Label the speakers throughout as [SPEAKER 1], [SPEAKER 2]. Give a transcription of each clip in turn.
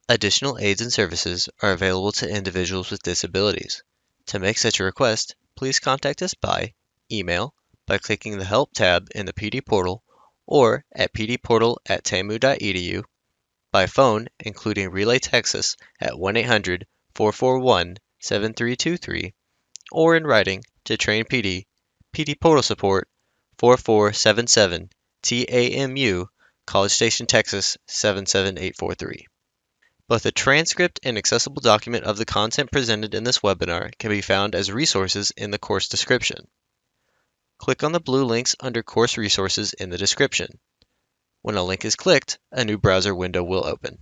[SPEAKER 1] Additional aids and services are available to individuals with disabilities. To make such a request, please contact us by email, by clicking the Help tab in the PD portal, or at pdportal@tamu.edu, by phone, including Relay Texas at 1-800-441-7323, or in writing to Train PD, PD Portal Support, 4477 TAMU, College Station, Texas 77843. Both a transcript and accessible document of the content presented in this webinar can be found as resources in the course description. Click on the blue links under Course Resources in the description. When a link is clicked, a new browser window will open.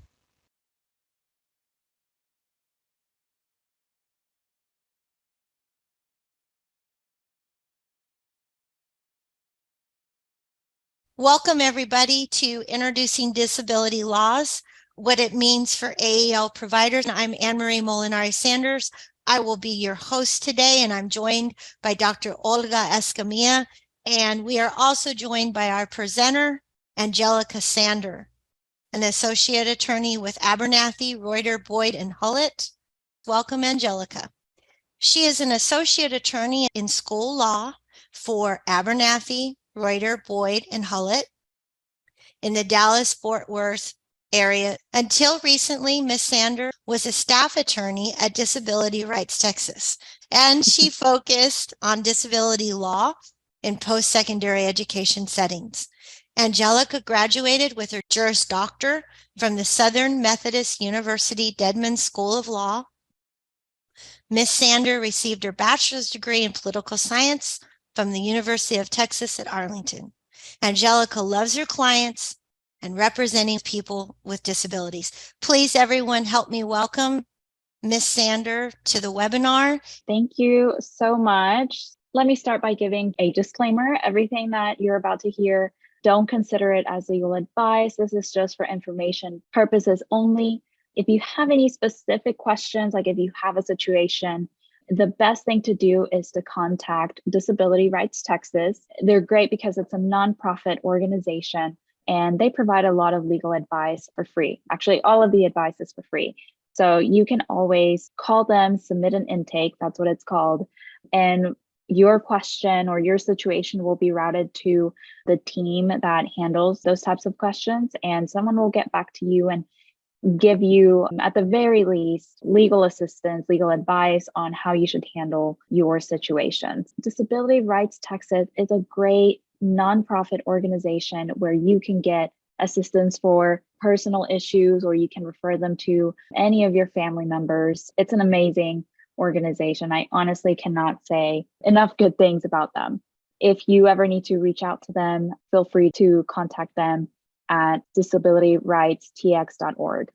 [SPEAKER 2] Welcome everybody to Introducing Disability Laws, What It Means for AEL Providers. I'm Anne-Marie Molinari-Sanders. I will be your host today, and I'm joined by Dr. Olga Escamilla, and we are also joined by our presenter, Angelica Sander, an associate attorney with Abernathy, Reuter, Boyd, and Hullett. Welcome, Angelica. She is an associate attorney in school law for Abernathy, Reuter, Boyd, and Hullett in the Dallas-Fort Worth area. Until recently, Ms. Sander was a staff attorney at Disability Rights Texas, and she focused on disability law in post-secondary education settings. Angelica graduated with her Juris Doctor from the Southern Methodist University Dedman School of Law. Ms. Sander received her bachelor's degree in political science from the University of Texas at Arlington. Angelica loves her clients and representing people with disabilities. Please, everyone, help me welcome Ms. Sander to the webinar.
[SPEAKER 3] Thank you so much. Let me start by giving a disclaimer. Everything that you're about to hear, don't consider it as legal advice. This is just for information purposes only. If you have any specific questions, like if you have a situation, the best thing to do is to contact Disability Rights Texas. They're great because it's a nonprofit organization and they provide a lot of legal advice for free. Actually, all of the advice is for free. So you can always call them, submit an intake, that's what it's called, and your question or your situation will be routed to the team that handles those types of questions, and someone will get back to you and give you, at the very least, legal assistance, legal advice on how you should handle your situations. Disability Rights Texas is a great nonprofit organization where you can get assistance for personal issues, or you can refer them to any of your family members. It's an amazing organization. I honestly cannot say enough good things about them. If you ever need to reach out to them, feel free to contact them at disabilityrightstx.org.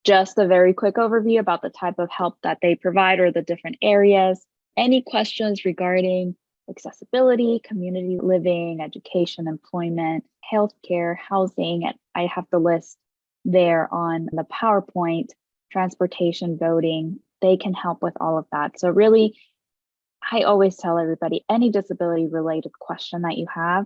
[SPEAKER 3] Just a very quick overview about the type of help that they provide or the different areas. Any questions regarding accessibility, community living, education, employment, healthcare, housing, and I have the list there on the PowerPoint, transportation, voting, they can help with all of that. So really, I always tell everybody, any disability related question that you have,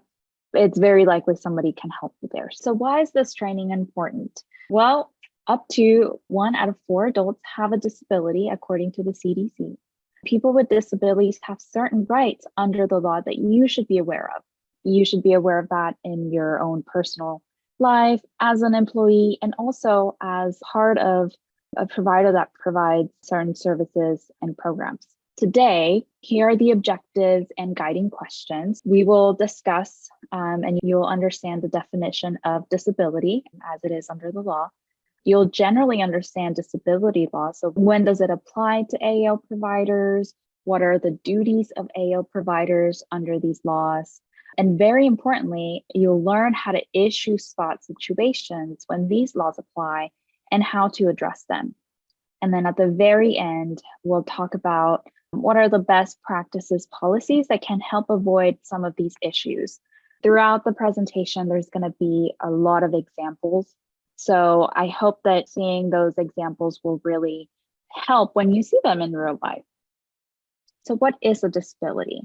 [SPEAKER 3] it's very likely somebody can help you there. So why is this training important? Well, up to 1 out of 4 adults have a disability, according to the CDC. People with disabilities have certain rights under the law that you should be aware of. You should be aware of that in your own personal life, as an employee, and also as part of a provider that provides certain services and programs. Today, here are the objectives and guiding questions. We will discuss and you'll understand the definition of disability as it is under the law. You'll generally understand disability law. So when does it apply to AEL providers? What are the duties of AEL providers under these laws? And very importantly, you'll learn how to issue spot situations when these laws apply and how to address them. And then at the very end, we'll talk about what are the best practices policies that can help avoid some of these issues. Throughout the presentation, there's going to be a lot of examples. So I hope that seeing those examples will really help when you see them in real life. So what is a disability?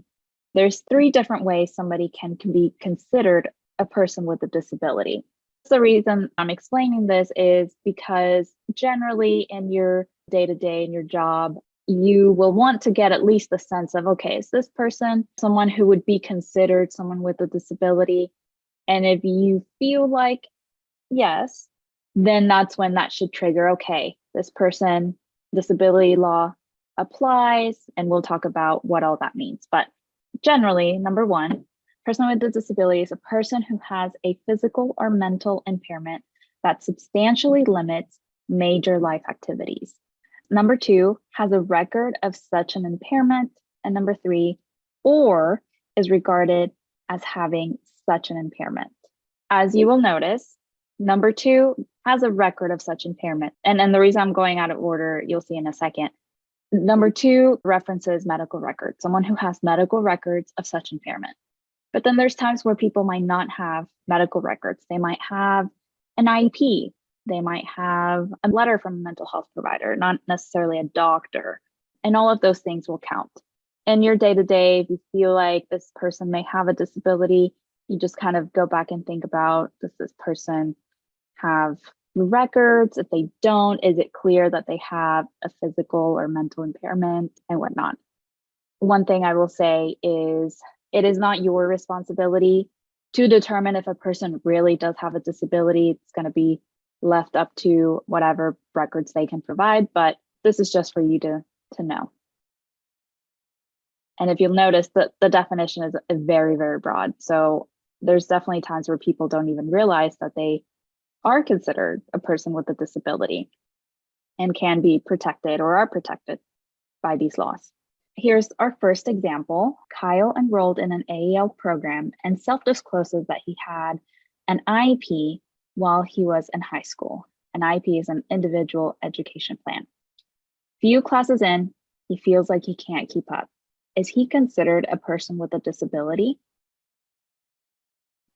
[SPEAKER 3] There's 3 different ways somebody can be considered a person with a disability. The reason I'm explaining this is because generally in your day-to-day, in your job, you will want to get at least the sense of, okay, is this person someone who would be considered someone with a disability? And if you feel like yes, then that's when that should trigger, okay, this person, disability law applies, and we'll talk about what all that means. But generally, number one, person with a disability is a person who has a physical or mental impairment that substantially limits major life activities. Number two, has a record of such an impairment. And number three, or is regarded as having such an impairment. As you will notice, number two has a record of such impairment. And the reason I'm going out of order, you'll see in a second. Number two references medical records, someone who has medical records of such impairment. But then there's times where people might not have medical records. They might have an IEP. They might have a letter from a mental health provider, not necessarily a doctor. And all of those things will count. In your day-to-day, if you feel like this person may have a disability, you just kind of go back and think about, does this person have records? If they don't, is it clear that they have a physical or mental impairment and whatnot? One thing I will say is it is not your responsibility to determine if a person really does have a disability. It's going to be left up to whatever records they can provide, but this is just for you to know. And if you'll notice that the definition is very, very broad. So there's definitely times where people don't even realize that they are considered a person with a disability and can be protected or are protected by these laws. Here's our first example. Kyle enrolled in an AEL program and self-discloses that he had an IEP while he was in high school. An IEP is an individual education plan. Few classes in, he feels like he can't keep up. Is he considered a person with a disability?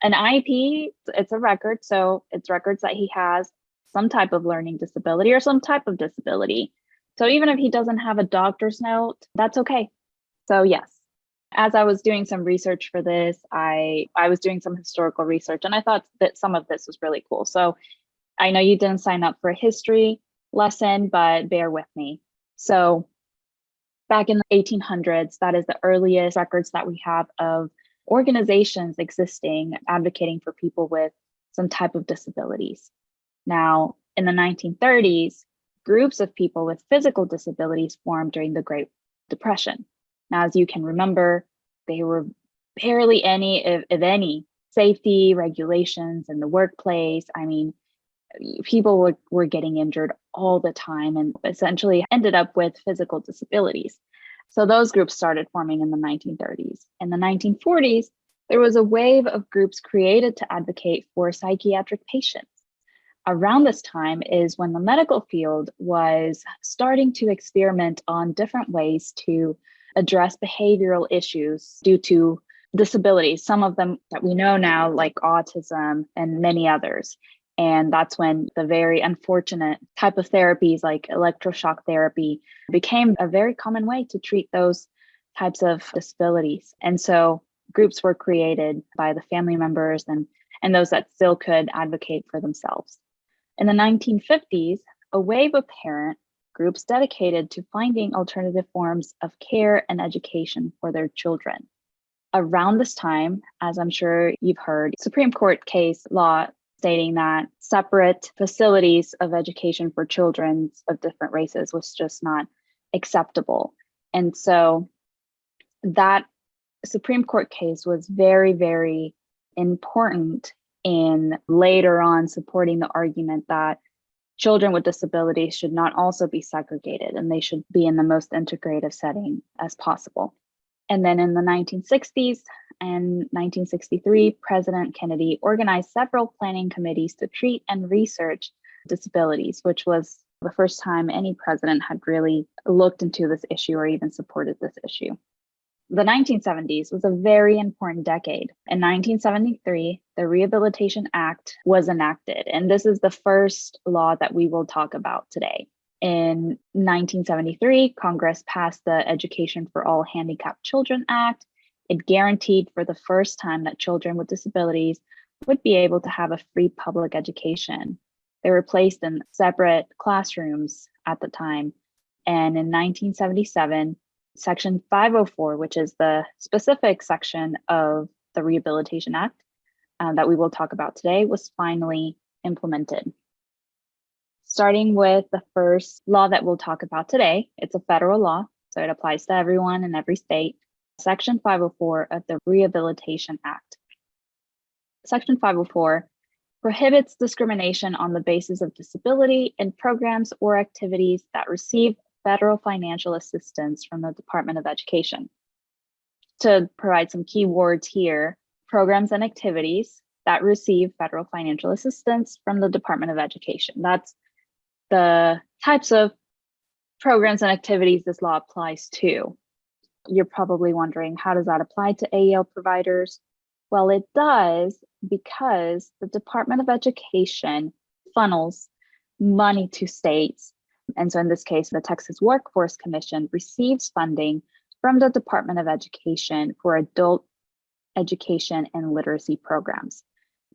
[SPEAKER 3] An IEP, it's a record, so it's records that he has some type of learning disability or some type of disability. So even if he doesn't have a doctor's note, that's okay. So yes, as I was doing some research for this, I was doing some historical research, and I thought that some of this was really cool. So I know you didn't sign up for a history lesson, but bear with me. So back in the 1800s, that is the earliest records that we have of organizations existing advocating for people with some type of disabilities. Now, in the 1930s, groups of people with physical disabilities formed during the Great Depression. Now, as you can remember, there were barely any, if any, safety regulations in the workplace. I mean, people were getting injured all the time and essentially ended up with physical disabilities. So those groups started forming in the 1930s. In the 1940s, there was a wave of groups created to advocate for psychiatric patients. Around this time is when the medical field was starting to experiment on different ways to address behavioral issues due to disabilities, some of them that we know now, like autism and many others. And that's when the very unfortunate type of therapies like electroshock therapy became a very common way to treat those types of disabilities. And so groups were created by the family members and those that still could advocate for themselves. In the 1950s, a wave of parent groups dedicated to finding alternative forms of care and education for their children. Around this time, as I'm sure you've heard, Supreme Court case law stating that separate facilities of education for children of different races was just not acceptable. And so that Supreme Court case was very, very important in later on supporting the argument that children with disabilities should not also be segregated and they should be in the most integrative setting as possible. And then in the 1960s and 1963, President Kennedy organized several planning committees to treat and research disabilities, which was the first time any president had really looked into this issue or even supported this issue. The 1970s was a very important decade. In 1973, the Rehabilitation Act was enacted, and this is the first law that we will talk about today. In 1973, Congress passed the Education for All Handicapped Children Act. It guaranteed for the first time that children with disabilities would be able to have a free public education. They were placed in separate classrooms at the time. And in 1977, Section 504, which is the specific section of the Rehabilitation Act that we will talk about today, was finally implemented. Starting with the first law that we'll talk about today, it's a federal law, so it applies to everyone in every state. Section 504 of the Rehabilitation Act. Section 504 prohibits discrimination on the basis of disability in programs or activities that receive federal financial assistance from the Department of Education. To provide some key words here, programs and activities that receive federal financial assistance from the Department of Education. That's the types of programs and activities this law applies to. You're probably wondering, how does that apply to AEL providers? Well, it does because the Department of Education funnels money to states. And so in this case, the Texas Workforce Commission receives funding from the Department of Education for adult education and literacy programs.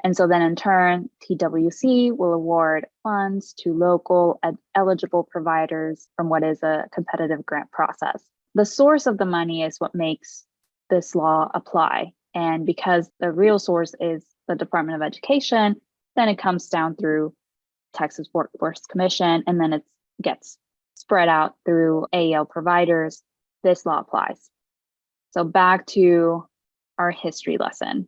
[SPEAKER 3] And so then in turn, TWC will award funds to local eligible providers from what is a competitive grant process. The source of the money is what makes this law apply. And because the real source is the Department of Education, then it comes down through Texas Workforce Commission, and then it gets spread out through AEL providers. This law applies. So back to our history lesson.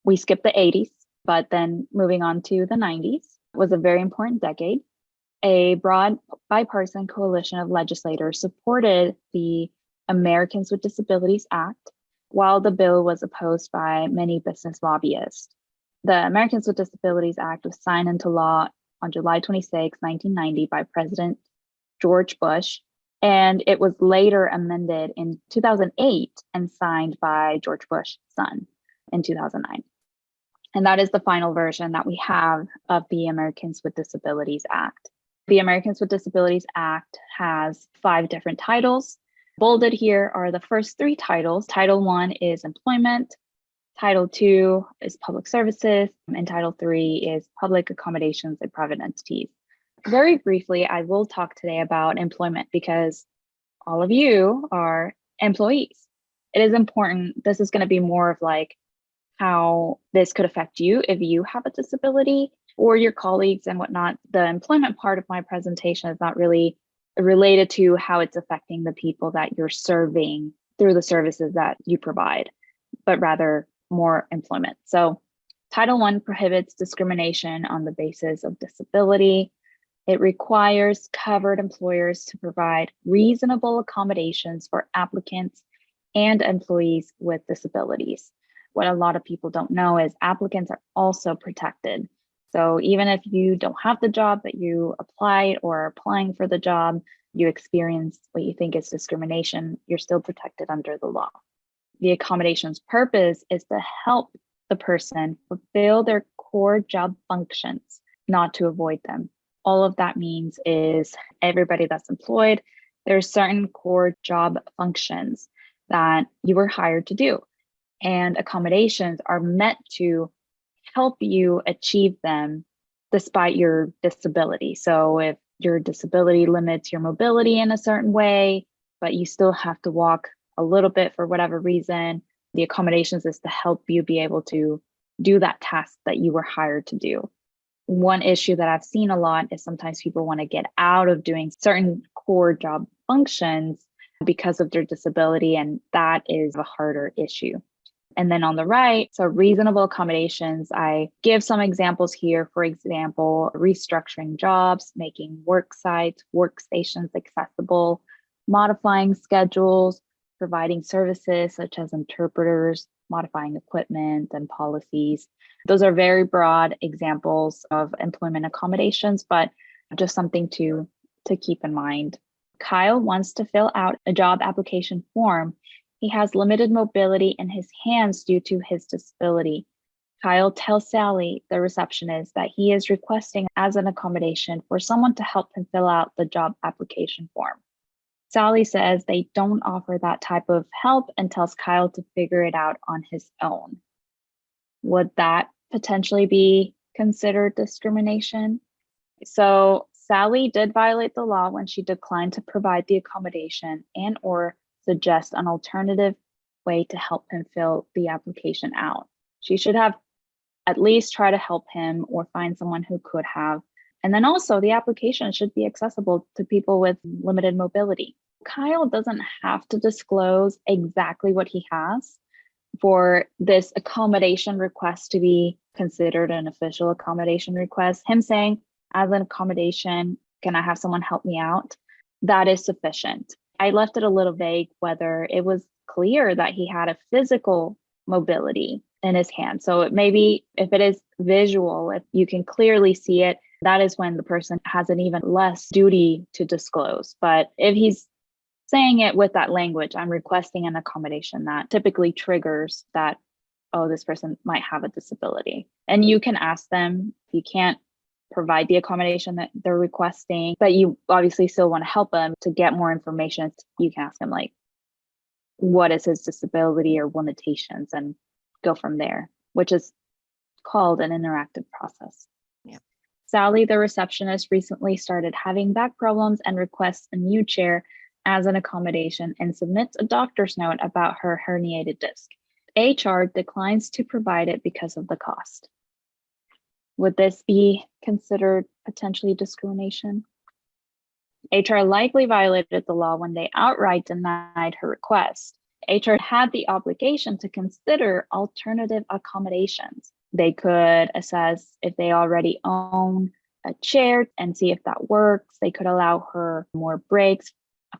[SPEAKER 3] We skipped the 80s, but then moving on to the 90s was a very important decade. A broad bipartisan coalition of legislators supported the Americans with Disabilities Act, while the bill was opposed by many business lobbyists. The Americans with Disabilities Act was signed into law on July 26, 1990 by President George Bush, and it was later amended in 2008 and signed by George Bush's son in 2009. And that is the final version that we have of the Americans with Disabilities Act. The Americans with Disabilities Act has 5 different titles. Bolded here are the first 3 titles. Title 1 is employment, Title 2 is public services, and Title 3 is public accommodations and private entities. Very briefly, I will talk today about employment because all of you are employees. It is important. This is going to be more of like how this could affect you if you have a disability or your colleagues and whatnot. The employment part of my presentation is not really related to how it's affecting the people that you're serving through the services that you provide, but rather more employment. So Title I prohibits discrimination on the basis of disability. It requires covered employers to provide reasonable accommodations for applicants and employees with disabilities. What a lot of people don't know is applicants are also protected. So even if you don't have the job, but you applied or are applying for the job, you experience what you think is discrimination, you're still protected under the law. The accommodation's purpose is to help the person fulfill their core job functions, not to avoid them. All of that means is everybody that's employed, there's certain core job functions that you were hired to do. And accommodations are meant to help you achieve them despite your disability. So if your disability limits your mobility in a certain way, but you still have to walk a little bit for whatever reason, the accommodations is to help you be able to do that task that you were hired to do. One issue that I've seen a lot is sometimes people want to get out of doing certain core job functions because of their disability, and that is a harder issue. And then on the right, so reasonable accommodations, I give some examples here. For example, restructuring jobs, making work sites, workstations accessible, modifying schedules, providing services such as interpreters, modifying equipment and policies. Those are very broad examples of employment accommodations, but just something to keep in mind. Kyle wants to fill out a job application form. He has limited mobility in his hands due to his disability. Kyle tells Sally, the receptionist, that he is requesting as an accommodation for someone to help him fill out the job application form. Sally says they don't offer that type of help and tells Kyle to figure it out on his own. Would that potentially be considered discrimination. So Sally did violate the law when she declined to provide the accommodation and or suggest an alternative way to help him fill the application out. She should have at least tried to help him or find someone who could have. And then also the application should be accessible to people with limited mobility. Kyle doesn't have to disclose exactly what he has for this accommodation request to be considered an official accommodation request. Him saying, as an accommodation, can I have someone help me out? That is sufficient. I left it a little vague whether it was clear that he had a physical mobility in his hand. So maybe if it is visual, if you can clearly see it, that is when the person has an even less duty to disclose. But if he's saying it with that language, I'm requesting an accommodation, that typically triggers that, oh, this person might have a disability. And you can ask them, if you can't provide the accommodation that they're requesting, but you obviously still want to help them to get more information, you can ask them like, what is his disability or limitations, and go from there, which is called an interactive process.
[SPEAKER 2] Yeah.
[SPEAKER 3] Sally, the receptionist, recently started having back problems and requests a new chair as an accommodation and submits a doctor's note about her herniated disc. HR declines to provide it because of the cost. Would this be considered potentially discrimination? HR likely violated the law when they outright denied her request. HR had the obligation to consider alternative accommodations. They could assess if they already own a chair and see if that works. They could allow her more breaks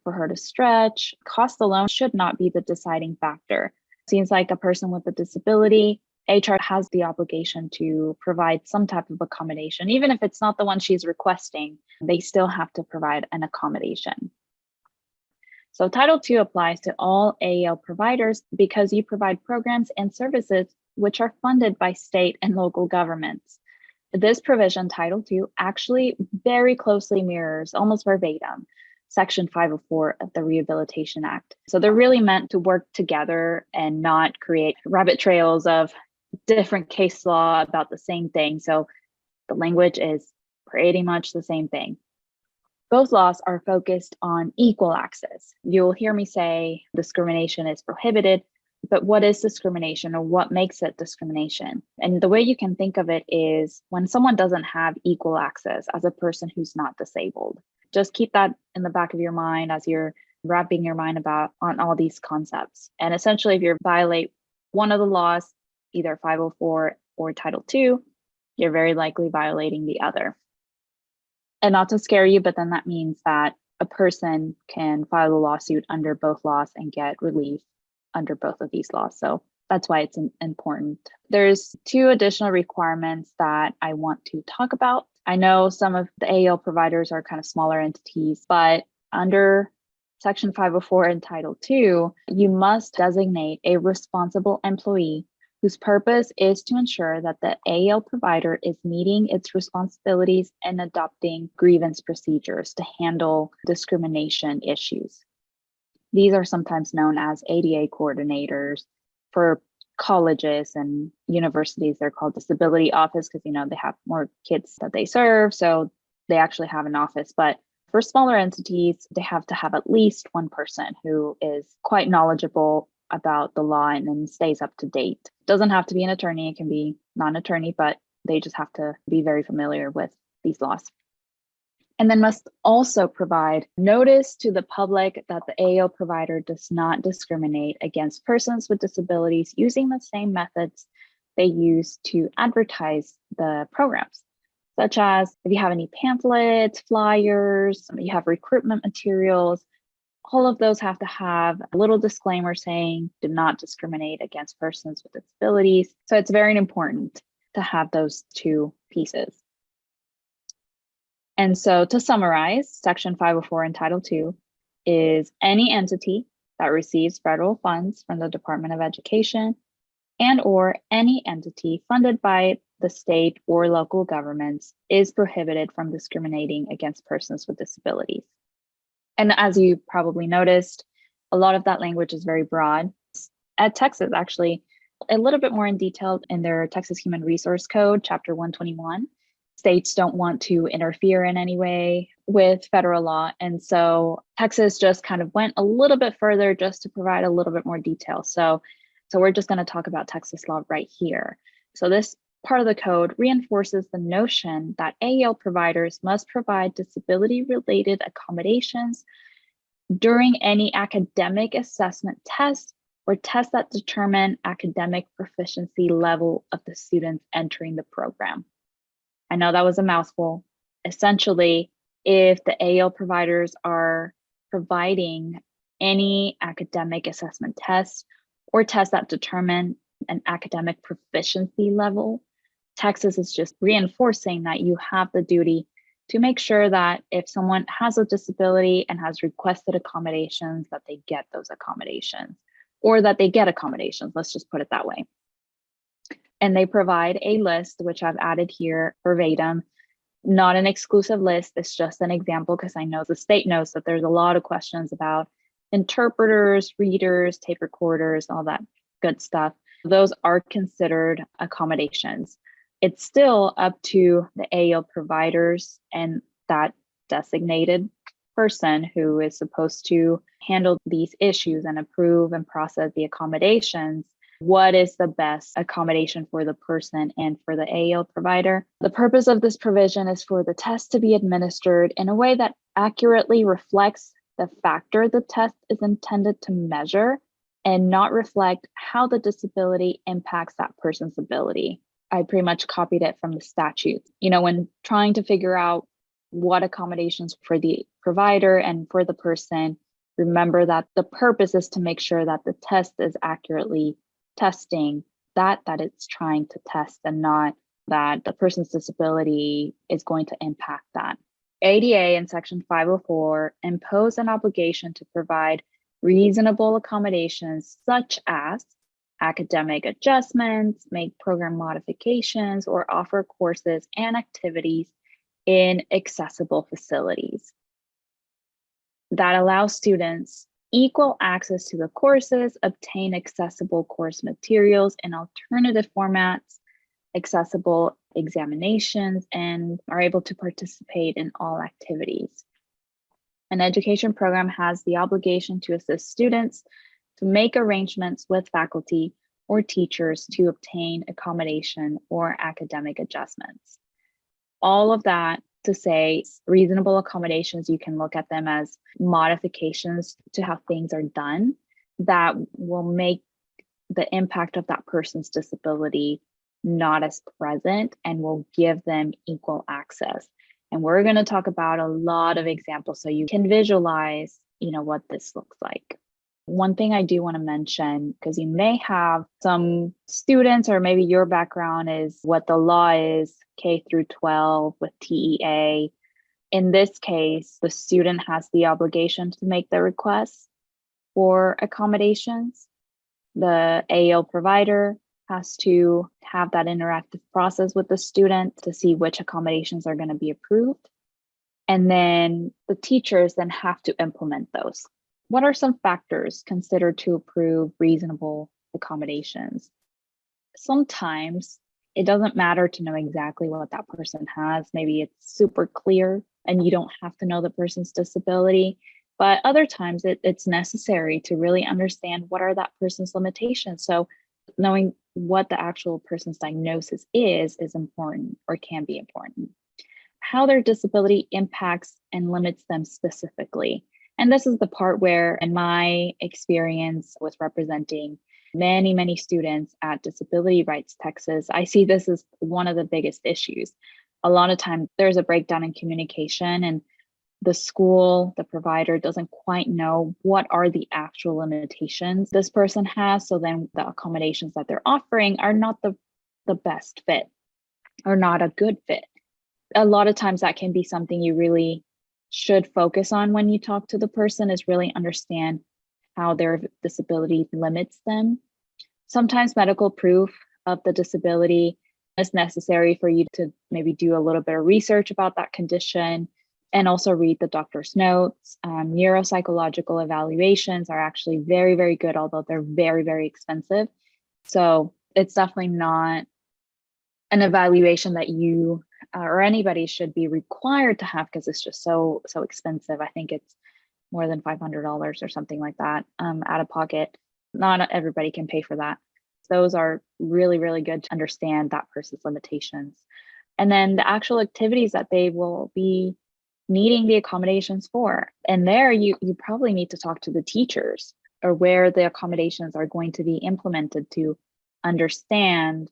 [SPEAKER 3] for her to stretch. Cost alone should not be the deciding factor. Seems like a person with a disability, HR has the obligation to provide some type of accommodation. Even if it's not the one she's requesting, they still have to provide an accommodation. So Title II applies to all AEL providers because you provide programs and services which are funded by state and local governments. This provision, Title II, actually very closely mirrors, almost verbatim, Section 504 of the Rehabilitation Act. So they're really meant to work together and not create rabbit trails of different case law about the same thing. So the language is pretty much the same thing. Both laws are focused on equal access. You'll hear me say discrimination is prohibited, but what is discrimination, or what makes it discrimination? And the way you can think of it is when someone doesn't have equal access as a person who's not disabled. Just keep that in the back of your mind as you're wrapping your mind on all these concepts. And essentially, if you violate one of the laws, either 504 or Title II, you're very likely violating the other. And not to scare you, but then that means that a person can file a lawsuit under both laws and get relief under both of these laws. So that's why it's important. There's two additional requirements that I want to talk about. I know some of the AEL providers are kind of smaller entities, but under Section 504 and Title II, you must designate a responsible employee whose purpose is to ensure that the AEL provider is meeting its responsibilities and adopting grievance procedures to handle discrimination issues. These are sometimes known as ADA coordinators. For colleges and universities, they're called disability office because, they have more kids that they serve. So they actually have an office. But for smaller entities, they have to have at least one person who is quite knowledgeable about the law and stays up to date. Doesn't have to be an attorney, it can be non-attorney, but they just have to be very familiar with these laws. And then must also provide notice to the public that the AEL provider does not discriminate against persons with disabilities using the same methods they use to advertise the programs, such as if you have any pamphlets, flyers, you have recruitment materials, all of those have to have a little disclaimer saying do not discriminate against persons with disabilities. So it's very important to have those two pieces. And so to summarize, Section 504 in Title II is any entity that receives federal funds from the Department of Education and or any entity funded by the state or local governments is prohibited from discriminating against persons with disabilities. And as you probably noticed, a lot of that language is very broad. At Texas, actually, A little bit more in detail in their Texas Human Resource Code, Chapter 121. States don't want to interfere in any way with federal law. And so Texas just kind of went a little bit further just to provide a little bit more detail. So we're just going to talk about Texas law right here. So this part of the code reinforces the notion that AEL providers must provide disability-related accommodations during any academic assessment test or tests that determine academic proficiency level of the students entering the program. I know that was a mouthful. Essentially, if the AEL providers are providing any academic assessment tests or tests that determine an academic proficiency level, Texas is just reinforcing that you have the duty to make sure that if someone has a disability and has requested accommodations, that they get those accommodations, or that they get accommodations, let's just put it that way. And they provide a list, which I've added here verbatim, not an exclusive list. It's just an example because I know the state knows that there's a lot of questions about interpreters, readers, tape recorders, all that good stuff. Those are considered accommodations. It's still up to the AEL providers and that designated person who is supposed to handle these issues and approve and process the accommodations. What is the best accommodation for the person and for the AEL provider? The purpose of this provision is for the test to be administered in a way that accurately reflects the factor the test is intended to measure and not reflect how the disability impacts that person's ability. I pretty much copied it from the statute. When trying to figure out what accommodations for the provider and for the person, remember that the purpose is to make sure that the test is accurately testing that it's trying to test, and not that the person's disability is going to impact that. ADA in Section 504 impose an obligation to provide reasonable accommodations such as academic adjustments, make program modifications, or offer courses and activities in accessible facilities that allow students equal access to the courses, obtain accessible course materials in alternative formats, accessible examinations, and are able to participate in all activities. An education program has the obligation to assist students to make arrangements with faculty or teachers to obtain accommodation or academic adjustments. All of that to say reasonable accommodations, you can look at them as modifications to how things are done that will make the impact of that person's disability not as present and will give them equal access. And we're going to talk about a lot of examples so you can visualize, what this looks like. One thing I do want to mention, because you may have some students, or maybe your background is what the law is K through 12 with TEA. In this case, the student has the obligation to make the request for accommodations. The AEL provider has to have that interactive process with the student to see which accommodations are going to be approved. And then the teachers then have to implement those. What are some factors considered to approve reasonable accommodations? Sometimes it doesn't matter to know exactly what that person has. Maybe it's super clear and you don't have to know the person's disability. But other times it's necessary to really understand what are that person's limitations. So knowing what the actual person's diagnosis is important, or can be important. How their disability impacts and limits them specifically. And this is the part where, in my experience with representing many, many students at Disability Rights Texas, I see this as one of the biggest issues. A lot of times there's a breakdown in communication, and the school, the provider doesn't quite know what are the actual limitations this person has. So then the accommodations that they're offering are not the best fit or not a good fit. A lot of times that can be something you really should focus on when you talk to the person, is really understand how their disability limits them. Sometimes medical proof of the disability is necessary for you to maybe do a little bit of research about that condition and also read the doctor's notes. Neuropsychological evaluations are actually very, very good, although they're very, very expensive. So it's definitely not an evaluation that you or anybody should be required to have, because it's just so expensive. I think it's more than $500 or something like that out of pocket. Not everybody can pay for that. Those are really, really good to understand that person's limitations. And then the actual activities that they will be needing the accommodations for. And there you probably need to talk to the teachers or where the accommodations are going to be implemented to understand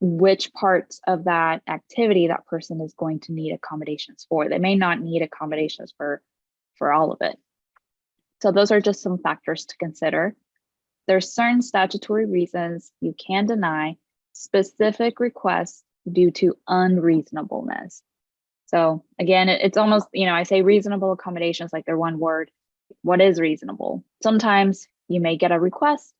[SPEAKER 3] which parts of that activity that person is going to need accommodations for. They may not need accommodations for all of it. So those are just some factors to consider. There's certain statutory reasons you can deny specific requests due to unreasonableness. So again, it's almost, I say reasonable accommodations like they're one word. What is reasonable? Sometimes you may get a request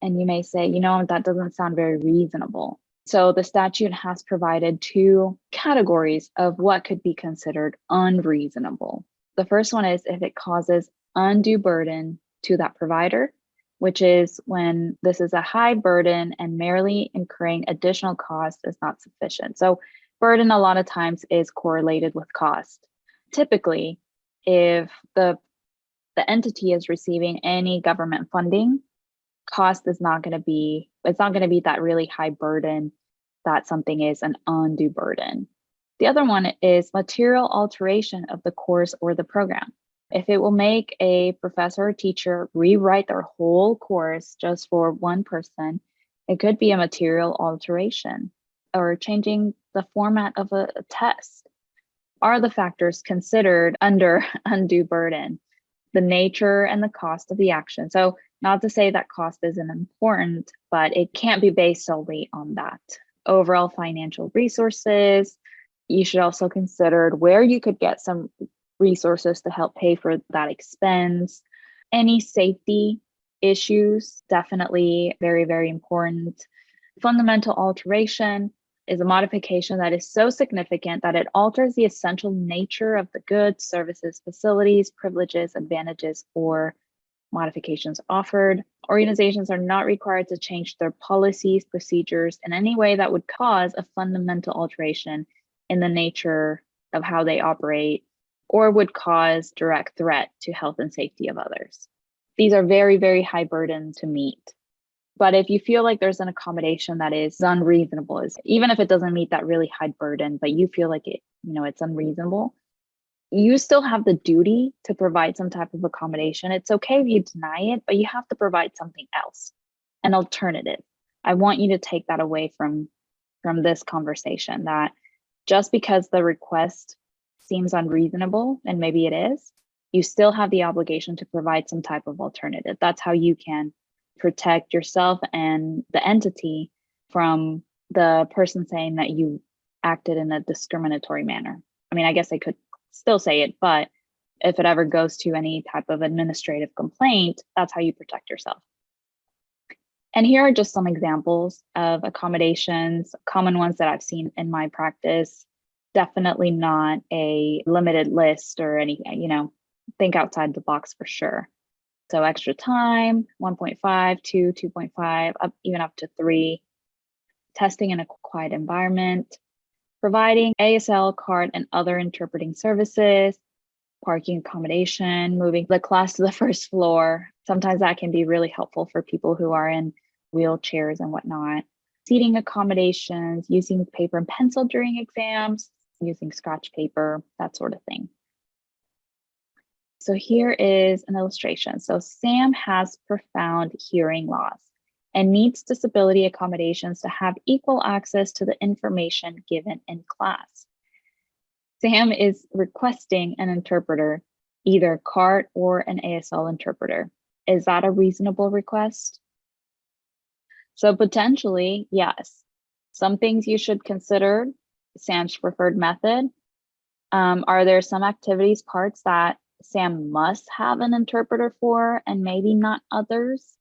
[SPEAKER 3] and you may say, that doesn't sound very reasonable. So the statute has provided two categories of what could be considered unreasonable. The first one is if it causes undue burden to that provider, which is when this is a high burden and merely incurring additional cost is not sufficient. So burden a lot of times is correlated with cost. Typically, if the entity is receiving any government funding, cost is not going to be, it's not going to be that really high burden that something is an undue burden. The other one is material alteration of the course or the program. If it will make a professor or teacher rewrite their whole course just for one person, it could be a material alteration, or changing the format of a test. Are the factors considered under undue burden? The nature and the cost of the action. So not to say that cost isn't important, but it can't be based solely on that. Overall financial resources. You should also consider where you could get some resources to help pay for that expense. Any safety issues, definitely very, very important. Fundamental alteration is a modification that is so significant that it alters the essential nature of the goods, services, facilities, privileges, advantages, or modifications offered. Organizations are not required to change their policies, procedures in any way that would cause a fundamental alteration in the nature of how they operate or would cause direct threat to health and safety of others. These are very, very high burden to meet. But if you feel like there's an accommodation that is unreasonable, even if it doesn't meet that really high burden, but you feel like it's unreasonable, you still have the duty to provide some type of accommodation. It's okay if you deny it, but you have to provide something else, an alternative. I want you to take that away from this conversation, that just because the request seems unreasonable, and maybe it is, you still have the obligation to provide some type of alternative. That's how you can protect yourself and the entity from the person saying that you acted in a discriminatory manner. I mean, I guess I could still say it, but if it ever goes to any type of administrative complaint, that's how you protect yourself. And here are just some examples of accommodations, common ones that I've seen in my practice. Definitely not a limited list or anything, think outside the box for sure. So extra time, 1.5, 2, 2.5, even up to 3. Testing in a quiet environment. Providing ASL card and other interpreting services. Parking accommodation, moving the class to the first floor. Sometimes that can be really helpful for people who are in wheelchairs and whatnot. Seating accommodations, using paper and pencil during exams, using scratch paper, that sort of thing. So here is an illustration. So Sam has profound hearing loss and needs disability accommodations to have equal access to the information given in class. Sam is requesting an interpreter, either CART or an ASL interpreter. Is that a reasonable request? So potentially, yes. Some things you should consider: Sam's preferred method. Are there some activities, parts that Sam must have an interpreter for and maybe not others?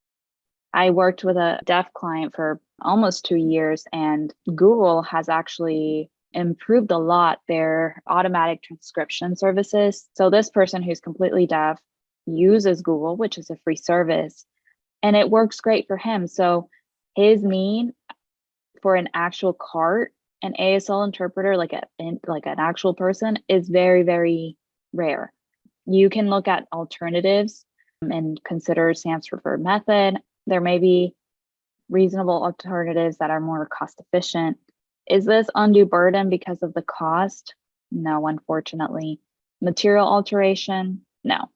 [SPEAKER 3] I worked with a deaf client for almost 2 years, and Google has actually improved a lot their automatic transcription services. So this person who's completely deaf uses Google, which is a free service, and it works great for him. So his need for an actual cart, an ASL interpreter, like an actual person, is very, very rare. You can look at alternatives and consider SAM's preferred method. There may be reasonable alternatives that are more cost efficient. Is this undue burden because of the cost? No, unfortunately. Material alteration? No.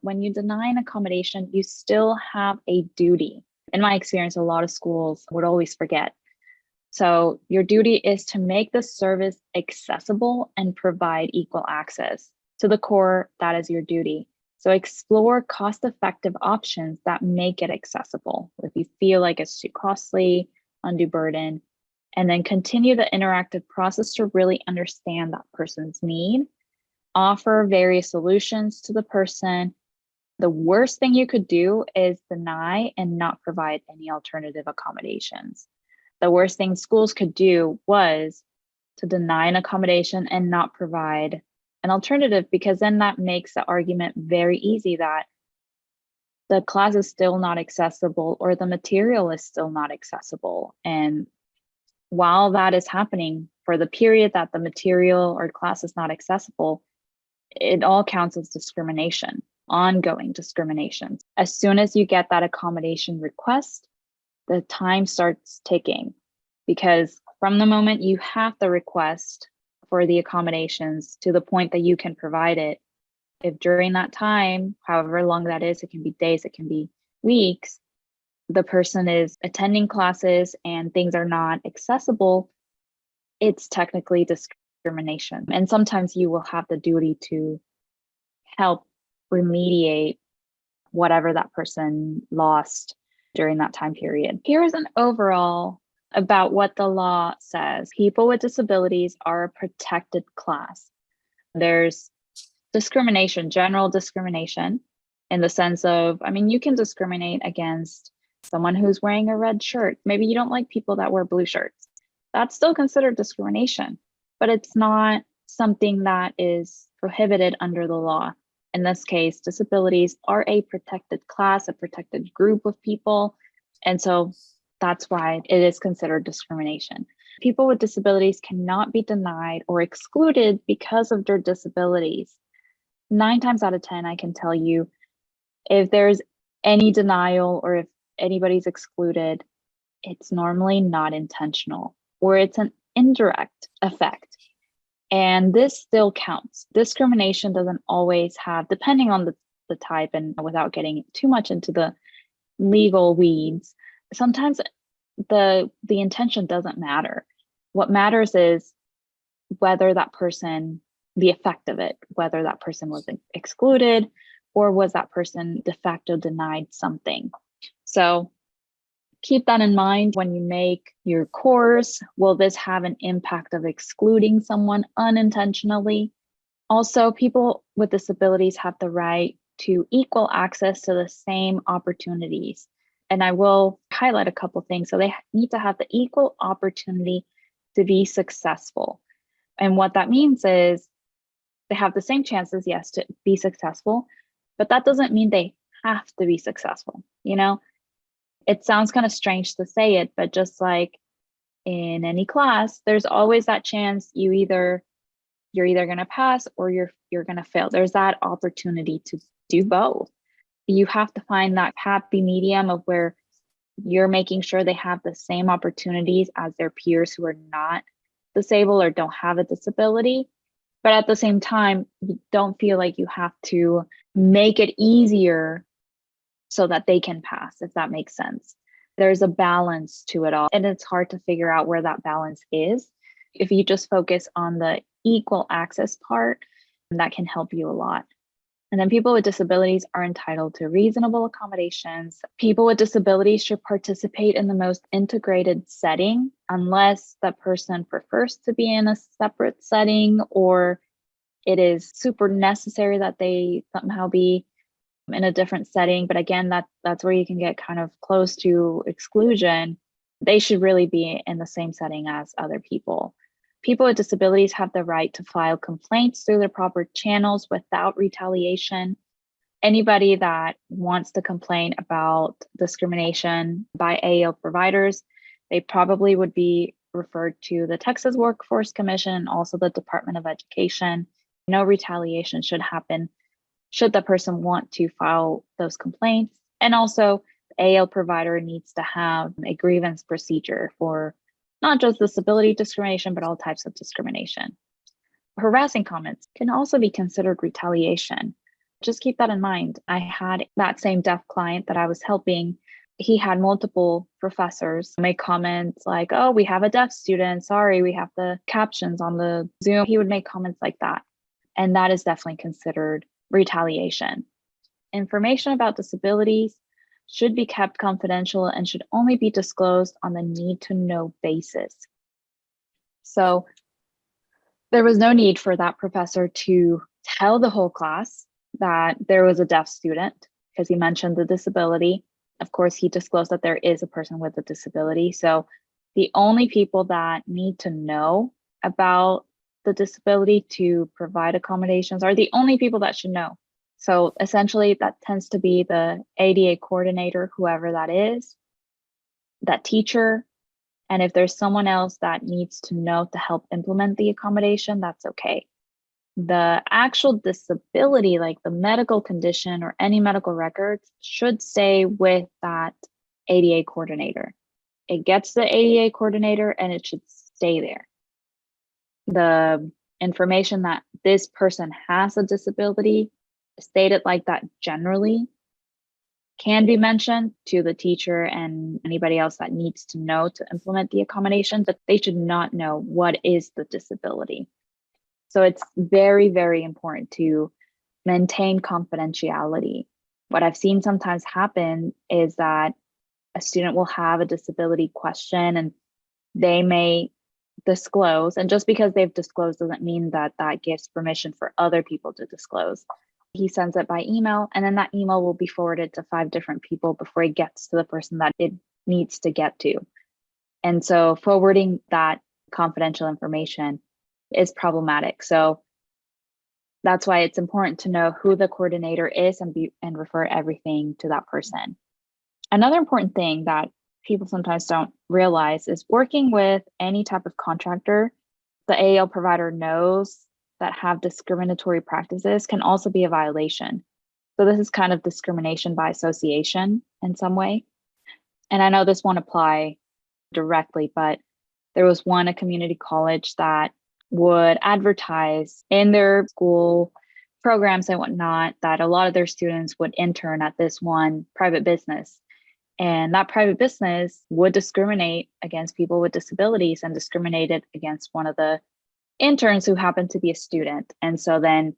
[SPEAKER 3] When you deny an accommodation, you still have a duty. In my experience, a lot of schools would always forget. So your duty is to make the service accessible and provide equal access. To the core, that is your duty. So explore cost-effective options that make it accessible. If you feel like it's too costly, undue burden, and then continue the interactive process to really understand that person's need. Offer various solutions to the person. The worst thing you could do is deny and not provide any alternative accommodations. The worst thing schools could do was to deny an accommodation and not provide an alternative, because then that makes the argument very easy that the class is still not accessible or the material is still not accessible. And while that is happening for the period that the material or class is not accessible, it all counts as discrimination, ongoing discrimination. As soon as you get that accommodation request, the time starts ticking, because from the moment you have the request for the accommodations to the point that you can provide it, if during that time, however long that is, it can be days, it can be weeks, the person is attending classes and things are not accessible, it's technically discrimination. And sometimes you will have the duty to help remediate whatever that person lost during that time period. Here is an overall about what the law says. People with disabilities are a protected class. There's discrimination, general discrimination, in the sense of, I mean, you can discriminate against someone who's wearing a red shirt. Maybe you don't like people that wear blue shirts. That's still considered discrimination, but it's not something that is prohibited under the law. In this case, disabilities are a protected class, a protected group of people. And so that's why it is considered discrimination. People with disabilities cannot be denied or excluded because of their disabilities. 9 times out of 10, I can tell you, if there's any denial or if anybody's excluded, it's normally not intentional, or it's an indirect effect. And this still counts. Discrimination doesn't always have, depending on the type, and without getting too much into the legal weeds, sometimes the intention doesn't matter. What matters is whether that person, the effect of it, whether that person was excluded or was that person de facto denied something. So keep that in mind when you make your course. Will this have an impact of excluding someone unintentionally? Also, people with disabilities have the right to equal access to the same opportunities. And I will highlight a couple things. So they need to have the equal opportunity to be successful. And what that means is they have the same chances, yes, to be successful, but that doesn't mean they have to be successful. You know, it sounds kind of strange to say it, but just like in any class, there's always that chance you're either going to pass or you're going to fail. There's that opportunity to do both. You have to find that happy medium of where you're making sure they have the same opportunities as their peers who are not disabled or don't have a disability. But at the same time, you don't feel like you have to make it easier so that they can pass, if that makes sense. There's a balance to it all, and it's hard to figure out where that balance is. If you just focus on the equal access part, that can help you a lot. And then people with disabilities are entitled to reasonable accommodations. People with disabilities should participate in the most integrated setting, unless that person prefers to be in a separate setting or it is super necessary that they somehow be in a different setting. But again, that's where you can get kind of close to exclusion. They should really be in the same setting as other people. People with disabilities have the right to file complaints through the proper channels without retaliation. Anybody that wants to complain about discrimination by AEL providers, they probably would be referred to the Texas Workforce Commission, also the Department of Education. No retaliation should happen should the person want to file those complaints. And also, the AEL provider needs to have a grievance procedure for not just disability discrimination, but all types of discrimination. Harassing comments can also be considered retaliation. Just keep that in mind. I had that same deaf client that I was helping. He had multiple professors make comments like, oh, we have a deaf student. Sorry, we have the captions on the Zoom. He would make comments like that. And that is definitely considered retaliation. Information about disabilities should be kept confidential and should only be disclosed on the need to know basis. So there was no need for that professor to tell the whole class that there was a deaf student because he mentioned the disability. Of course, he disclosed that there is a person with a disability. So the only people that need to know about the disability to provide accommodations are the only people that should know. So essentially, that tends to be the ADA coordinator, whoever that is, that teacher. And if there's someone else that needs to know to help implement the accommodation, that's okay. The actual disability, like the medical condition or any medical records, should stay with that ADA coordinator. It gets the ADA coordinator and it should stay there. The information that this person has a disability, stated like that generally, can be mentioned to the teacher and anybody else that needs to know to implement the accommodation, but they should not know what is the disability. So it's very, very important to maintain confidentiality. What I've seen sometimes happen is that a student will have a disability question and they may disclose, and just because they've disclosed doesn't mean that that gives permission for other people to disclose. He sends it by email, and then that email will be forwarded to 5 different people before it gets to the person that it needs to get to. And so forwarding that confidential information is problematic. So that's why it's important to know who the coordinator is and refer everything to that person. Another important thing that people sometimes don't realize is working with any type of contractor, the AEL provider knows that have discriminatory practices can also be a violation. So this is kind of discrimination by association in some way. And I know this won't apply directly, but there was a community college that would advertise in their school programs and whatnot that a lot of their students would intern at this one private business. And that private business would discriminate against people with disabilities and discriminated against one of the interns who happened to be a student. And so then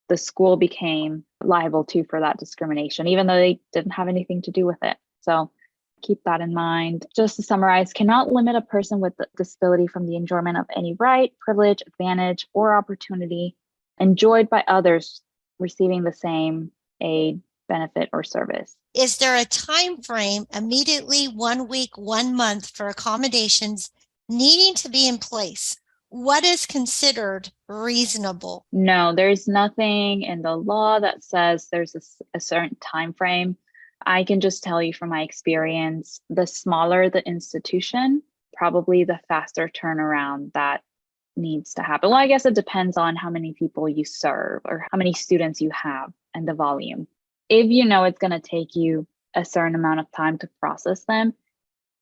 [SPEAKER 3] the school became liable too for that discrimination, even though they didn't have anything to do with it. So keep that in mind. Just to summarize, cannot limit a person with a disability from the enjoyment of any right, privilege, advantage, or opportunity enjoyed by others receiving the same aid, benefit, or service.
[SPEAKER 2] Is there a time frame, immediately 1 week, 1 month, for accommodations needing to be in place? What is considered reasonable?
[SPEAKER 3] No, there's nothing in the law that says there's a certain time frame. I can just tell you from my experience, the smaller the institution, probably the faster turnaround that needs to happen. Well, I guess it depends on how many people you serve or how many students you have and the volume. If you know it's going to take you a certain amount of time to process them,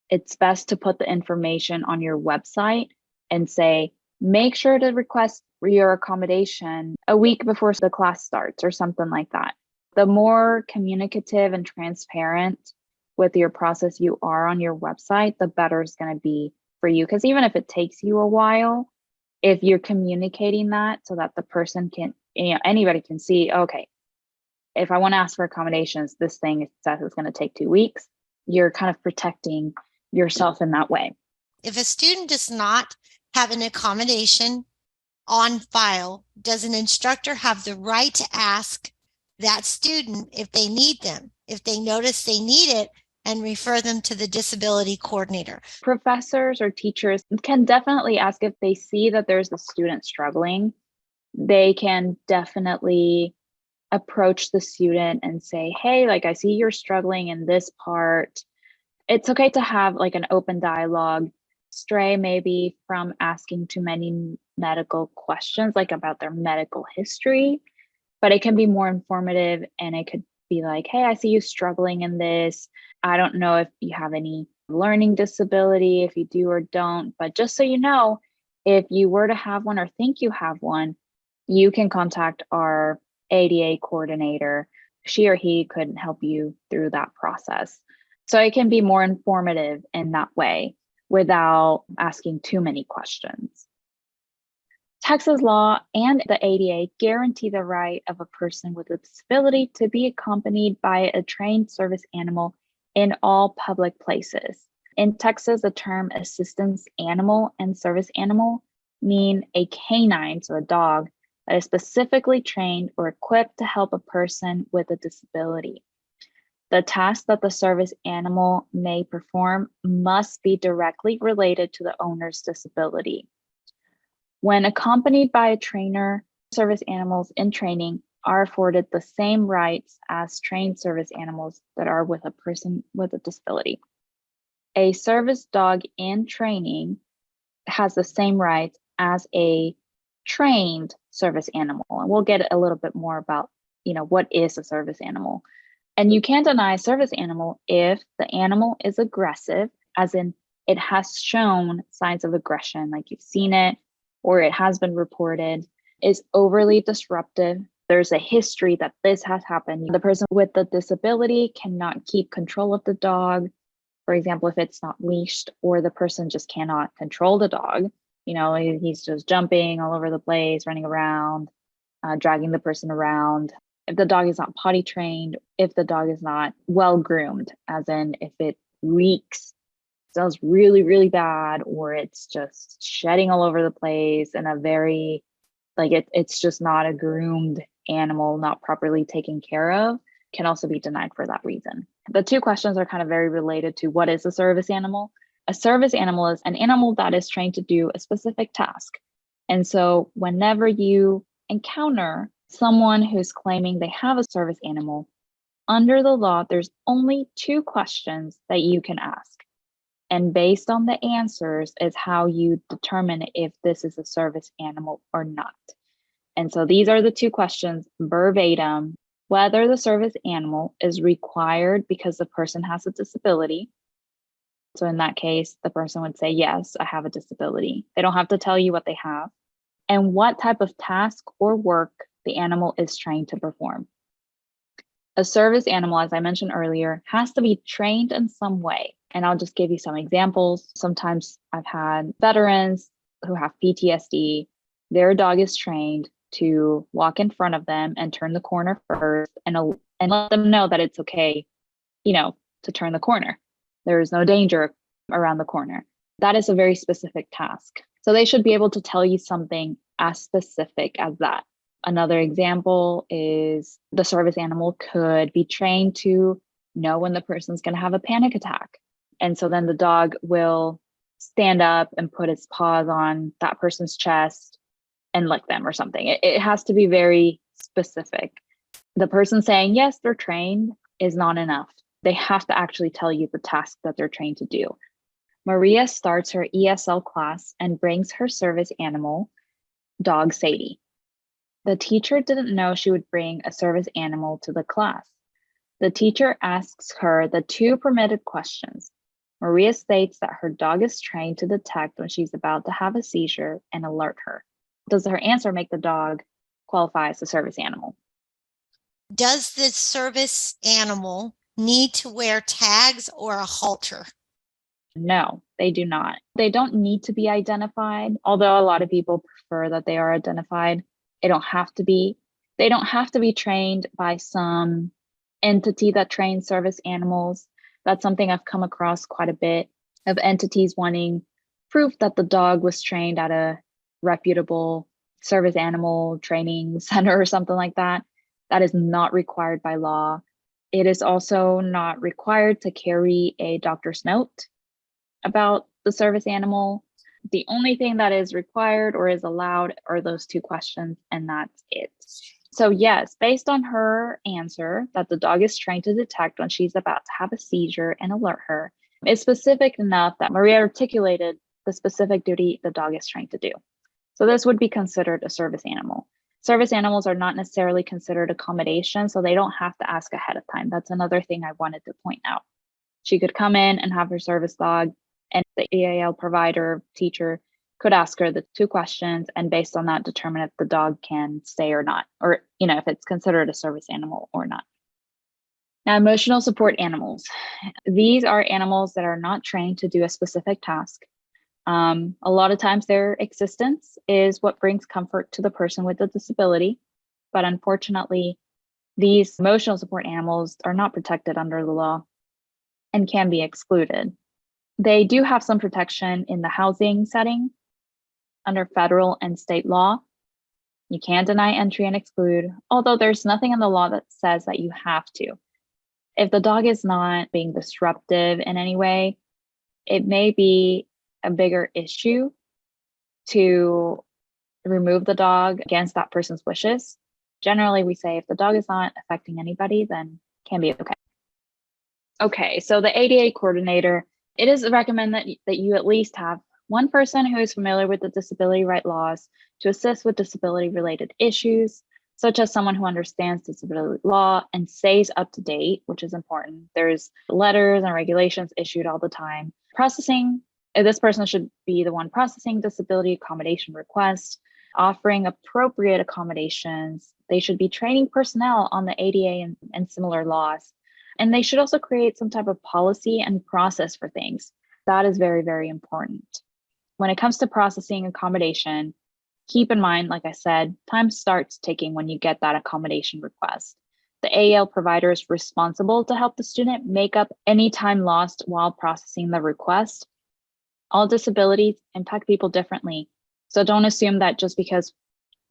[SPEAKER 3] it's best to put the information on your website and say, make sure to request your accommodation a week before the class starts or something like that. The more communicative and transparent with your process you are on your website, the better it's going to be for you. Because even if it takes you a while, if you're communicating that so that the person can, anybody can see, okay, if I want to ask for accommodations, this thing says it's going to take 2 weeks, you're kind of protecting yourself in that way.
[SPEAKER 2] If a student does not have an accommodation on file, does an instructor have the right to ask that student if they need them, if they notice they need it, and refer them to the disability coordinator?
[SPEAKER 3] Professors or teachers can definitely ask if they see that there's a student struggling. They can definitely approach the student and say, hey, like, I see you're struggling in this part. It's okay to have like an open dialogue, stray maybe from asking too many medical questions, like about their medical history, but it can be more informative, and it could be like, hey, I see you struggling in this. I don't know if you have any learning disability, if you do or don't, but just so you know, if you were to have one or think you have one, you can contact our ADA coordinator. She or he could help you through that process. So it can be more informative in that way without asking too many questions. Texas law and the ADA guarantee the right of a person with a disability to be accompanied by a trained service animal in all public places. In Texas, the term assistance animal and service animal mean a canine, so a dog, that is specifically trained or equipped to help a person with a disability. The task that the service animal may perform must be directly related to the owner's disability. When accompanied by a trainer, service animals in training are afforded the same rights as trained service animals that are with a person with a disability. A service dog in training has the same rights as a trained service animal. And we'll get a little bit more about, what is a service animal. And you can deny a service animal if the animal is aggressive, as in it has shown signs of aggression, like you've seen it, or it has been reported, is overly disruptive. There's a history that this has happened. The person with the disability cannot keep control of the dog. For example, if it's not leashed, or the person just cannot control the dog, he's just jumping all over the place, running around, dragging the person around. If the dog is not potty trained, if the dog is not well groomed, as in if it reeks, smells really, really bad, or it's just shedding all over the place in a very, it's just not a groomed animal, not properly taken care of, can also be denied for that reason. The two questions are kind of very related to what is a service animal. A service animal is an animal that is trained to do a specific task. And so whenever you encounter someone who's claiming they have a service animal, under the law, there's only two questions that you can ask. And based on the answers is how you determine if this is a service animal or not. And so these are the two questions verbatim: whether the service animal is required because the person has a disability. So in that case, the person would say, yes, I have a disability. They don't have to tell you what they have. And what type of task or work the animal is trained to perform. A service animal, as I mentioned earlier, has to be trained in some way. And I'll just give you some examples. Sometimes I've had veterans who have PTSD. Their dog is trained to walk in front of them and turn the corner first, and let them know that it's okay, to turn the corner. There is no danger around the corner. That is a very specific task. So they should be able to tell you something as specific as that. Another example is the service animal could be trained to know when the person's going to have a panic attack. And so then the dog will stand up and put its paws on that person's chest and lick them or something. It has to be very specific. The person saying, yes, they're trained is not enough. They have to actually tell you the task that they're trained to do. Maria starts her ESL class and brings her service animal, dog Sadie. The teacher didn't know she would bring a service animal to the class. The teacher asks her the two permitted questions. Maria states that her dog is trained to detect when she's about to have a seizure and alert her. Does her answer make the dog qualify as a service animal?
[SPEAKER 2] Does the service animal need to wear tags or a halter?
[SPEAKER 3] No, they do not. They don't need to be identified, although a lot of people prefer that they are identified. They don't have to be. They don't have to be trained by some entity that trains service animals. That's something I've come across quite a bit, of entities wanting proof that the dog was trained at a reputable service animal training center or something like that. That is not required by law. It is also not required to carry a doctor's note about the service animal. The only thing that is required or is allowed are those two questions, and that's it. So yes, based on her answer that the dog is trained to detect when she's about to have a seizure and alert her, is specific enough that Maria articulated the specific duty the dog is trained to do. So this would be considered a service animal. Service animals are not necessarily considered accommodations, so they don't have to ask ahead of time. That's another thing I wanted to point out. She could come in and have her service dog, and the EAL provider, teacher, could ask her the 2 questions, and based on that, determine if the dog can stay or not, or if it's considered a service animal or not. Now, emotional support animals. These are animals that are not trained to do a specific task. A lot of times their existence is what brings comfort to the person with the disability, but unfortunately, these emotional support animals are not protected under the law and can be excluded. They do have some protection in the housing setting under federal and state law. You can deny entry and exclude, although there's nothing in the law that says that you have to. If the dog is not being disruptive in any way, it may be a bigger issue to remove the dog against that person's wishes. Generally, we say if the dog is not affecting anybody, then it can be okay. Okay, so the ADA coordinator, it is recommended that you at least have one person who is familiar with the disability right laws to assist with disability related issues, such as someone who understands disability law and stays up to date, which is important. There's letters and regulations issued all the time. Processing, this person should be the one processing disability accommodation requests, offering appropriate accommodations. They should be training personnel on the ADA and similar laws. And they should also create some type of policy and process for things. That is very, very important. When it comes to processing accommodation, keep in mind, like I said, time starts ticking when you get that accommodation request. The AEL provider is responsible to help the student make up any time lost while processing the request. All disabilities impact people differently. So don't assume that just because,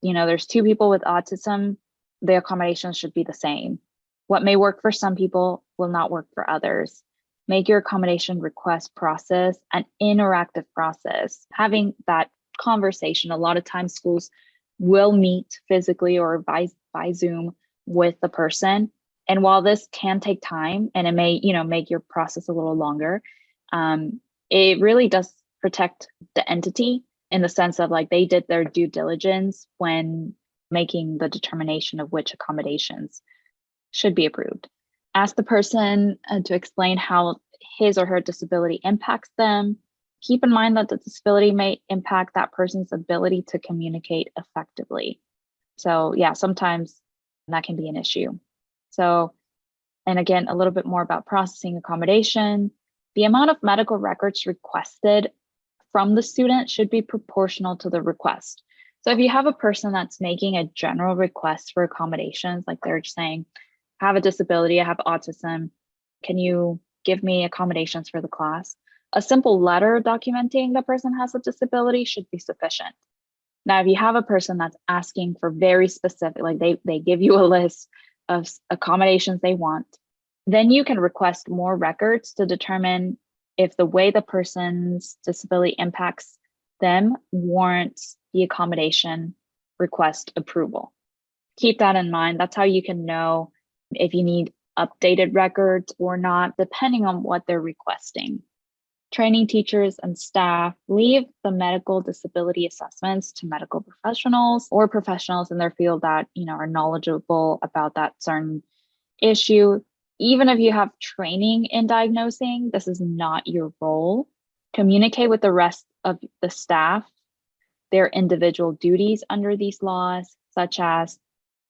[SPEAKER 3] there's 2 people with autism, the accommodations should be the same. What may work for some people will not work for others. Make your accommodation request process an interactive process. Having that conversation, a lot of times schools will meet physically or by Zoom with the person. And while this can take time and it may, make your process a little longer, it really does protect the entity in the sense of like they did their due diligence when making the determination of which accommodations should be approved. Ask the person to explain how his or her disability impacts them. Keep in mind that the disability may impact that person's ability to communicate effectively. So yeah, sometimes that can be an issue. So, and again, a little bit more about processing accommodation. The amount of medical records requested from the student should be proportional to the request. So if you have a person that's making a general request for accommodations, like they're just saying, I have a disability, I have autism, can you give me accommodations for the class? A simple letter documenting the person has a disability should be sufficient. Now, if you have a person that's asking for very specific, like they give you a list of accommodations they want, then you can request more records to determine if the way the person's disability impacts them warrants the accommodation request approval. Keep that in mind. That's how you can know if you need updated records or not, depending on what they're requesting. Training teachers and staff, leave the medical disability assessments to medical professionals or professionals in their field that are knowledgeable about that certain issue. Even if you have training in diagnosing, this is not your role. Communicate with the rest of the staff their individual duties under these laws, such as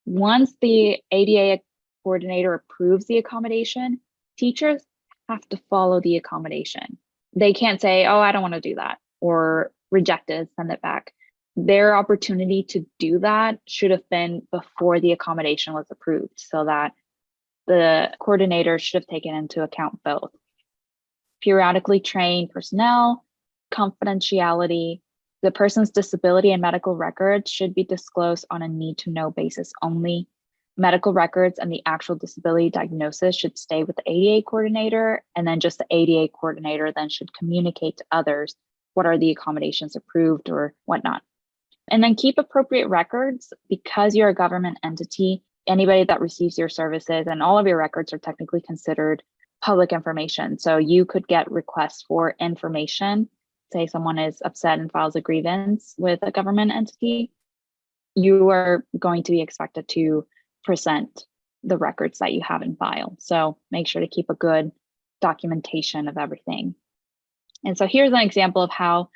[SPEAKER 3] once the ADA coordinator approves the accommodation, teachers have to follow the accommodation. They can't say, oh, I don't want to do that, or reject it, send it back. Their opportunity to do that should have been before the accommodation was approved, so that the coordinator should have taken into account both. Periodically train personnel, confidentiality. The person's disability and medical records should be disclosed on a need-to-know basis only. Medical records and the actual disability diagnosis should stay with the ADA coordinator, and then just the ADA coordinator then should communicate to others what are the accommodations approved or whatnot. And then keep appropriate records because you're a government entity. Anybody that receives your services and all of your records are technically considered public information. So you could get requests for information. Say someone is upset and files a grievance with a government entity. You are going to be expected to present the records that you have in file. So make sure to keep a good documentation of everything. And so here's an example of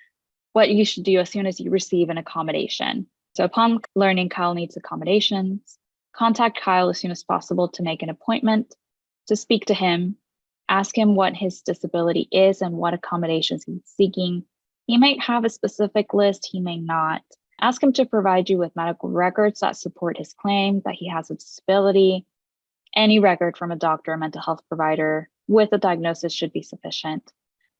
[SPEAKER 3] what you should do as soon as you receive an accommodation. So upon learning Kyle needs accommodations, contact Kyle as soon as possible to make an appointment, to speak to him, ask him what his disability is and what accommodations he's seeking. He might have a specific list, he may not. Ask him to provide you with medical records that support his claim that he has a disability. Any record from a doctor or mental health provider with a diagnosis should be sufficient.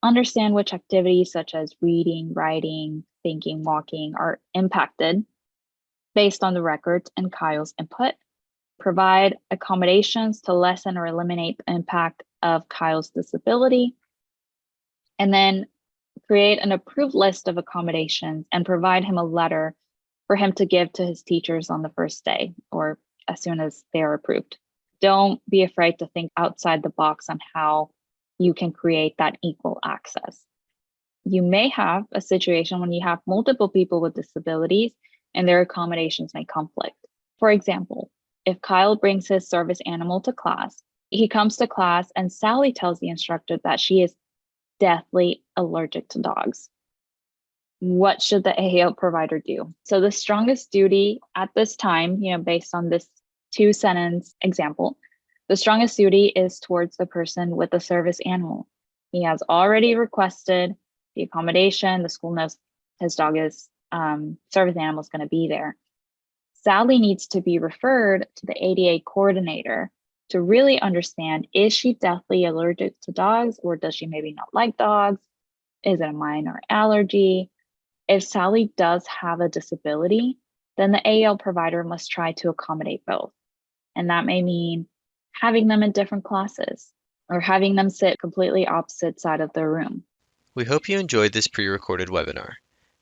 [SPEAKER 3] Understand which activities such as reading, writing, thinking, walking are impacted based on the records and Kyle's input. Provide accommodations to lessen or eliminate the impact of Kyle's disability. And then create an approved list of accommodations and provide him a letter for him to give to his teachers on the first day or as soon as they are approved. Don't be afraid to think outside the box on how you can create that equal access. You may have a situation when you have multiple people with disabilities and their accommodations may conflict. For example, if Kyle brings his service animal to class, he comes to class and Sally tells the instructor that she is deathly allergic to dogs. What should the AAL provider do? So the strongest duty at this time, based on this 2-sentence example, the strongest duty is towards the person with the service animal. He has already requested the accommodation. The school knows his dog is service animal is going to be there. Sally needs to be referred to the ADA coordinator to really understand, is she deathly allergic to dogs or does she maybe not like dogs? Is it a minor allergy? If Sally does have a disability, then the AAL provider must try to accommodate both. And that may mean having them in different classes or having them sit completely opposite side of the room.
[SPEAKER 1] We hope you enjoyed this pre-recorded webinar.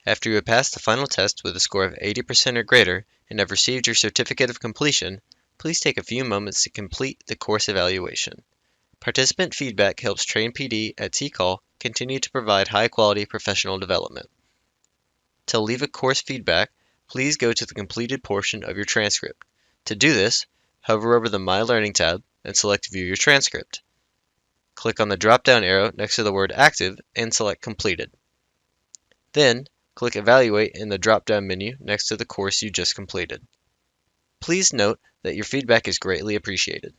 [SPEAKER 1] After you have passed the final test with a score of 80% or greater and have received your certificate of completion, please take a few moments to complete the course evaluation. Participant feedback helps Train PD at TCAL continue to provide high-quality professional development. To leave a course feedback, please go to the completed portion of your transcript. To do this, hover over the My Learning tab and select View Your Transcript. Click on the drop-down arrow next to the word Active and select Completed. Then, click Evaluate in the drop-down menu next to the course you just completed. Please note that your feedback is greatly appreciated.